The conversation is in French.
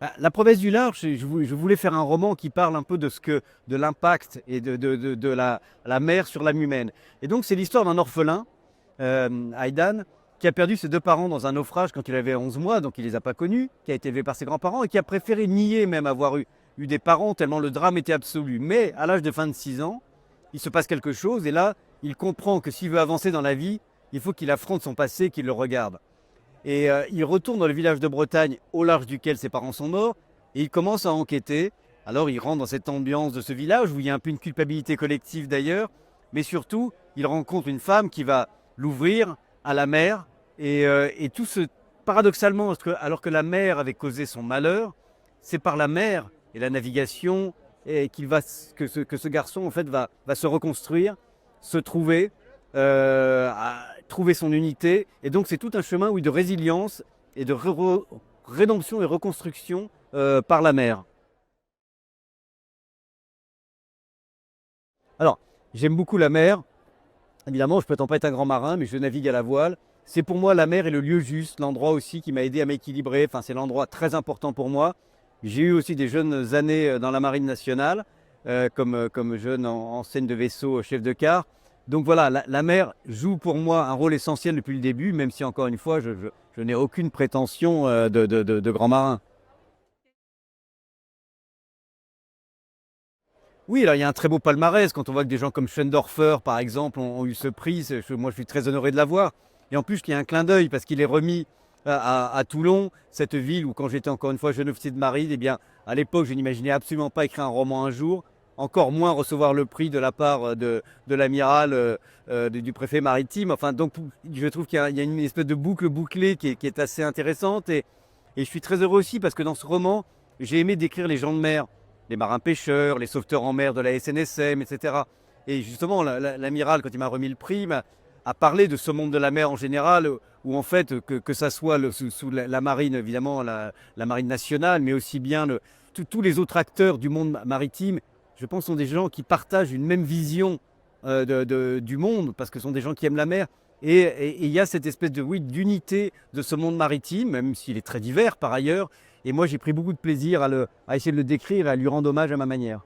Ah, La promesse du large, je voulais faire un roman qui parle un peu de l'impact et de la mer sur l'âme humaine. Et donc c'est l'histoire d'un orphelin, Aidan, qui a perdu ses deux parents dans un naufrage quand il avait 11 mois, donc il les a pas connus, qui a été élevé par ses grands-parents et qui a préféré nier même avoir eu des parents tellement le drame était absolu. Mais à l'âge de 26 ans, il se passe quelque chose et là, il comprend que s'il veut avancer dans la vie, il faut qu'il affronte son passé, qu'il le regarde. Et il retourne dans le village de Bretagne au large duquel ses parents sont morts et il commence à enquêter. Alors il rentre dans cette ambiance de ce village où il y a un peu une culpabilité collective d'ailleurs, mais surtout il rencontre une femme qui va l'ouvrir à la mer et tout ce paradoxalement, alors que la mer avait causé son malheur, c'est par la mer et la navigation et que ce garçon en fait va se reconstruire, se trouver, trouver son unité. Et donc c'est tout un chemin oui, de résilience et de rédemption et reconstruction par la mer. Alors, j'aime beaucoup la mer. Évidemment, je ne prétends pas être un grand marin, mais je navigue à la voile. C'est pour moi la mer est le lieu juste, l'endroit aussi qui m'a aidé à m'équilibrer. Enfin, c'est l'endroit très important pour moi. J'ai eu aussi des jeunes années dans la marine nationale, comme jeune enseigne de vaisseau, chef de quart. Donc voilà, la mer joue pour moi un rôle essentiel depuis le début, même si encore une fois, je n'ai aucune prétention de grand marin. Oui, alors il y a un très beau palmarès quand on voit que des gens comme Schoendorfer, par exemple, ont eu ce prix. Moi, je suis très honoré de l'avoir. Et en plus, il y a un clin d'œil parce qu'il est remis à Toulon, cette ville où, quand j'étais encore une fois jeune officier de marine, eh bien, à l'époque, je n'imaginais absolument pas écrire un roman un jour, encore moins recevoir le prix de la part de l'amiral, du préfet maritime. Enfin, donc, je trouve qu'il y a une espèce de boucle bouclée qui est assez intéressante. Et je suis très heureux aussi parce que dans ce roman, j'ai aimé décrire les gens de mer, les marins-pêcheurs, les sauveteurs en mer de la SNSM, etc. Et justement, l'amiral, quand il m'a remis le prix, a parlé de ce monde de la mer en général, où en fait, que ça soit sous la marine, évidemment, la marine nationale, mais aussi bien tous les autres acteurs du monde maritime, je pense, sont des gens qui partagent une même vision du monde, parce que ce sont des gens qui aiment la mer. Et il y a cette espèce de, oui, d'unité de ce monde maritime, même s'il est très divers par ailleurs. Et moi, j'ai pris beaucoup de plaisir à essayer de le décrire et à lui rendre hommage à ma manière.